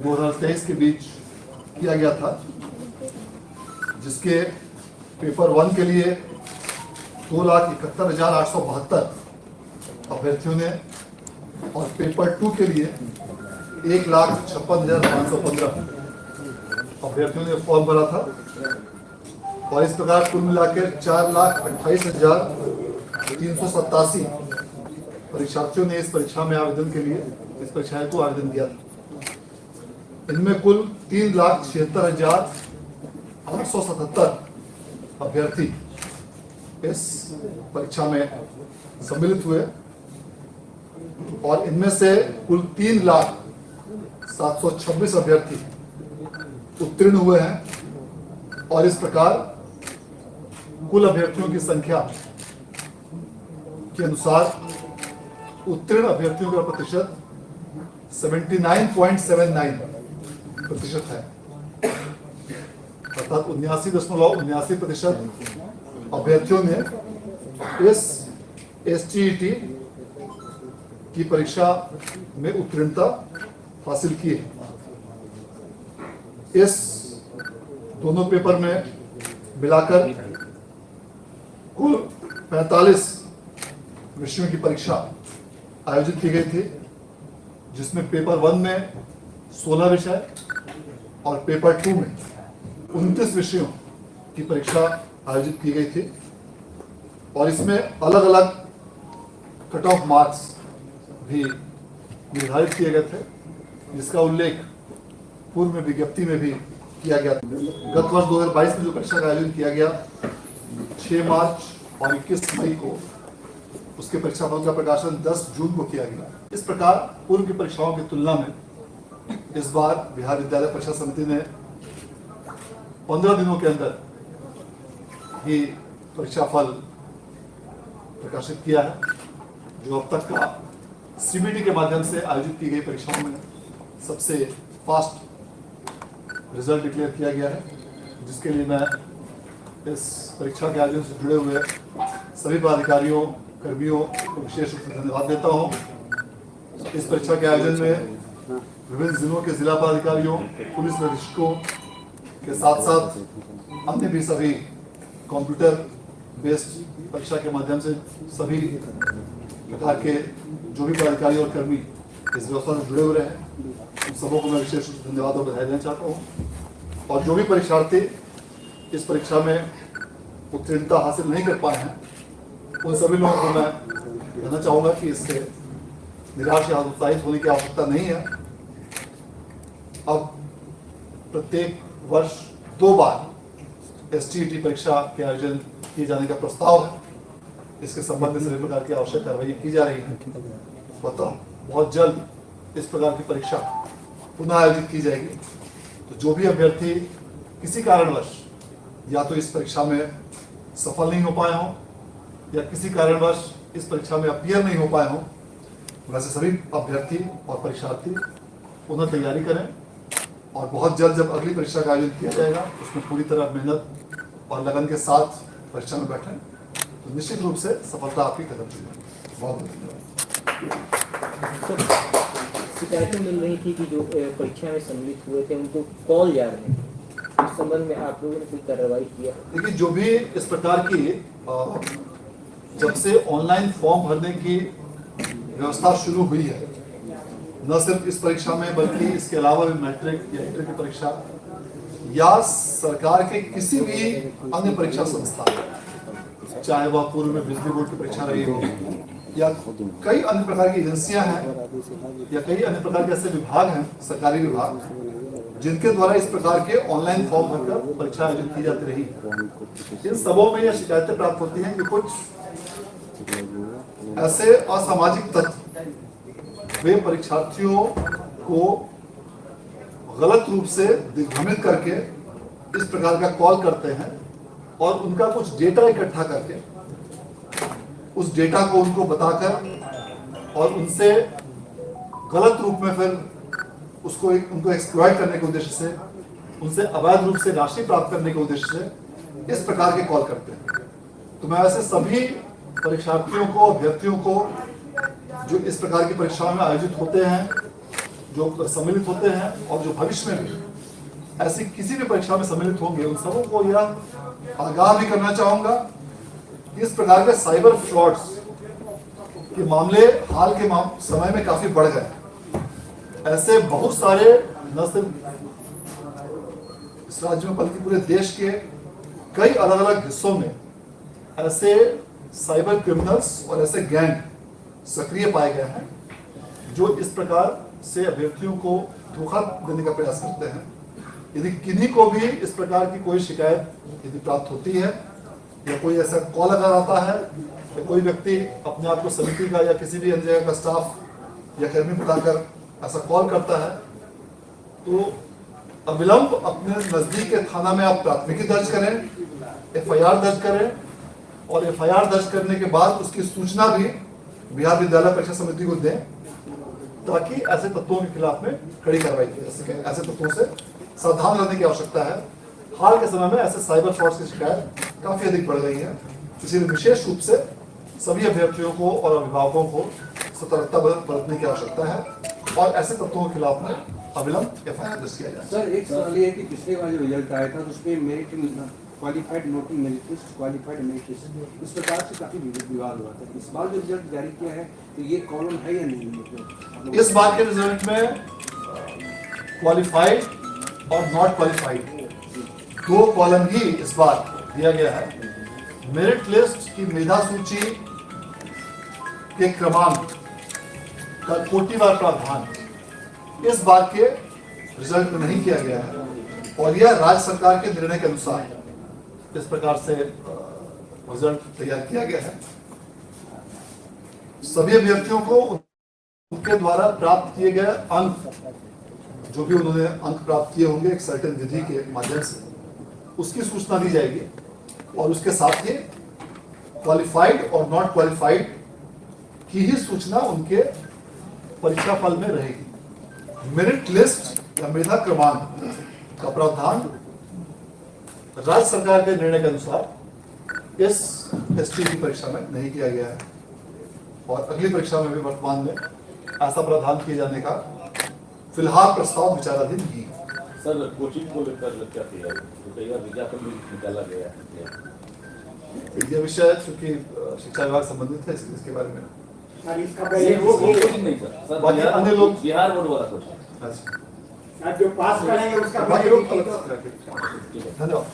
2023 के बीच किया गया था, जिसके पेपर 1 के लिए 2,71,872 अभ्यर्थियों ने और पेपर 2 के लिए 1,56,515 अभ्यर्थियों ने फॉर्म भरा था। और इस प्रकार कुल मिलाकर 4,28,387 परीक्षार्थियों ने इस परीक्षा में आवेदन के लिए इस परीक्षा को आवेदन किया था। इनमें कुल 3,76,877 अभ्यर्थी इस परीक्षा में सम्मिलित हुए और इनमें से कुल 3,07,26 अभ्यर्थी उत्तीर्ण हुए हैं। और इस प्रकार कुल अभ्यर्थियों की संख्या के अनुसार उत्तीर्ण अभ्यर्थियों का प्रतिशत 79.79% है, अर्थात 79.79% अभ्यर्थियों ने इस STET की परीक्षा में उत्तीर्णता हासिल की है। इस दोनों पेपर में मिलाकर कुल 45 विषयों की परीक्षा आयोजित की गई थी, जिसमें पेपर 1 में 16 विषय और पेपर 2 में 29 विषयों की परीक्षा आयोजित की गई थी। और इसमें अलग अलग कट ऑफ मार्क्स भी निर्धारित किए गए थे, जिसका उल्लेख पूर्व में विज्ञप्ति में भी किया गया। गत वर्ष 2022 में जो परीक्षा का आयोजन किया गया 6 मार्च और 21 मई को, उसके परीक्षा फल का प्रकाशन 10 जून को किया गया। इस प्रकार पूर्व की परीक्षाओं की तुलना में इस बार बिहार विद्यालय परीक्षा समिति ने 15 दिनों के अंदर ही परीक्षा फल प्रकाशित किया है, जो अब तक का CBT के माध्यम से आयोजित की गई परीक्षाओं में सबसे फास्ट रिजल्ट डिक्लेयर किया गया है, जिसके लिए मैं इस परीक्षा के आयोजन से जुड़े हुए सभी पदाधिकारियों कर्मियों को विशेष रूप से धन्यवाद देता हूँ। इस परीक्षा के आयोजन में विभिन्न जिलों के जिला पदाधिकारियों, पुलिस अधीक्षकों के साथ साथ अन्य भी सभी कंप्यूटर बेस्ड परीक्षा के माध्यम से सभी प्रकार के जो भी पदाधिकारी और कर्मी इस व्यवस्था से जुड़े हुए हैं, उन सबों को मैं विशेष रूप से धन्यवाद और बधाई देना चाहता हूँ। और जो भी परीक्षार्थी इस परीक्षा में उत्तीर्णता हासिल नहीं कर पाए हैं, उन सभी लोगों को मैं कहना चाहूँगा कि इससे निराश या हतोत्साहित होने की आवश्यकता नहीं है। अब प्रत्येक वर्ष 2 बार STET परीक्षा के आयोजन किए जाने का प्रस्ताव है। इसके संबंध में सभी प्रकार की आवश्यक कार्रवाई की जा रही है। बहुत जल्द इस प्रकार की परीक्षा पुनः आयोजित की जाएगी। तो जो भी अभ्यर्थी किसी कारणवश या तो इस परीक्षा में सफल नहीं हो पाए हों या किसी कारणवश इस परीक्षा में अपीयर नहीं हो पाए हों, वैसे सभी अभ्यर्थी और परीक्षार्थी पुनः तैयारी करें और बहुत जल्द जब अगली परीक्षा का आयोजन किया जाएगा उसमें पूरी तरह मेहनत और लगन के साथ परीक्षा में बैठें, तो निश्चित रूप से सफलता आपकी कदम चलेगी। बहुत धन्यवाद। शिकायतें मिल रही थी कि जो परीक्षा में सम्मिलित हुए थे उनको कॉल जा रहे हैं, इस संबंध में आप लोगों ने कोई कार्रवाई किया? देखिए, जो भी इस प्रकार की जब से ऑनलाइन फॉर्म भरने की व्यवस्था शुरू हुई है, न सिर्फ इस परीक्षा में बल्कि इसके अलावा भी मैट्रिक या इंटर की परीक्षा या सरकार के किसी भी अन्य परीक्षा संस्थान, चाहे वह पूर्व में बिजली बोर्ड की परीक्षा रही हो या कई अन्य प्रकार की एजेंसियां हैं या कई अन्य प्रकार के ऐसे विभाग हैं, सरकारी विभाग, जिनके द्वारा इस प्रकार के ऑनलाइन फॉर्म भरकर परीक्षा आयोजित की जाती रही। इन सबों में यह शिकायतें प्राप्त होती हैं कि कुछ ऐसे असामाजिक तत्व वे परीक्षार्थियों को गलत रूप से दिग्भ्रमित करके इस प्रकार का कॉल करते हैं और उनका कुछ डेटा इकट्ठा करके उस डेटा को उनको बताकर और उनसे गलत रूप में फिर उनको एक्सप्लॉइट करने के उद्देश्य से, उनसे अवैध रूप से राशि प्राप्त करने के उद्देश्य से इस प्रकार के कॉल करते हैं। तो मैं ऐसे सभी परीक्षार्थियों को, अभ्यर्थियों को जो इस प्रकार की परीक्षाओं में आयोजित होते हैं जो सम्मिलित होते हैं और जो भविष्य में भी ऐसी किसी भी परीक्षा में सम्मिलित होंगे, उन सबों को यह आगाह भी करना चाहूंगा कि इस प्रकार के साइबर फ्रॉड्स के मामले हाल के समय में काफी बढ़ गए। ऐसे बहुत सारे न सिर्फ इस राज्य में बल्कि पूरे देश के कई अलग अलग हिस्सों में ऐसे साइबर क्रिमिनल्स और ऐसे गैंग सक्रिय पाए गए हैं जो इस प्रकार से अभ्यर्थियों को धोखा देने का प्रयास करते हैं। यदि किन्हीं को भी इस प्रकार की कोई शिकायत यदि प्राप्त होती है या कोई ऐसा कॉल अगर आता है या कोई व्यक्ति अपने आप को समिति का या किसी भी अन्य जगह का स्टाफ या कर्मी बुलाकर ऐसा कॉल करता है, तो अविलंब अपने नजदीक के थाना में आप प्राथमिकी दर्ज करें, FIR दर्ज करें और FIR दर्ज करने के बाद उसकी सूचना भी बिहार विद्यालय परीक्षा समिति को दें ताकि ऐसे तत्वों के खिलाफ में कड़ी कार्रवाई की जा सके। ऐसे तत्वों से सावधान रहने की आवश्यकता है। हाल के समय में ऐसे साइबर फ्रॉड्स की शिकायत काफी अधिक बढ़ गई है, इसलिए विशेष रूप से सभी अभ्यर्थियों को और अभिभावकों को सतर्कता बरतने की आवश्यकता है और ऐसे तत्वों के खिलाफ में अविलंब FIR दर्ज किया जाए। सर एक सवाल ये है कि पिछले बार जो रिजल्ट आया था तो उसमें merit qualified note merit list, qualified merit list, इस प्रकार से काफी विवाद हुआ था। इस बार जो रिजल्ट जारी किया है तो ये कॉलम है या नहीं? इस बार के रिजल्ट में क्वालिफाइड और नॉट क्वालिफाइड दो कॉलम ही इस बार दिया गया है। मेरिट लिस्ट की मेधा सूची के क्रमांक का कोटिवार प्रावधान इस बार के रिजल्ट में नहीं किया गया है और यह राज्य सरकार के निर्णय के अनुसार इस प्रकार से रिजल्ट तैयार किया गया है। सभी अभ्यर्थियों को उनके द्वारा प्राप्त किए गए अंक, जो भी उन्होंने अंक प्राप्त किए होंगे एक सर्टेन विधि के माध्यम से, उसकी सूचना दी जाएगी और उसके साथ ही क्वालिफाइड और नॉट क्वालिफाइड की ही सूचना उनके परीक्षा फल में रहेगी। मेरिट लिस्ट या मेधा क्रमांक का प्रावधान राज्य सरकार के निर्णय के अनुसार इस ST की परीक्षा में नहीं किया गया है और अगली परीक्षा में भी वर्तमान में ऐसा प्रावधान किए जाने का फिलहाल प्रस्ताव विचाराधीन ही है। सर कोचिंग को लेकर क्या तैयार विज्ञापन भी निकाला गया है? यह विषय चूंकि शिक्षा विभाग संबंधित है इसके बारे में वो कोचिंग नहीं सर, बाकी अन्य लोग बिहार बोर्ड वाला कोचिंग। अच्छा, जो पास करेंगे उसका बाकी लोग अलग से धन्यवाद।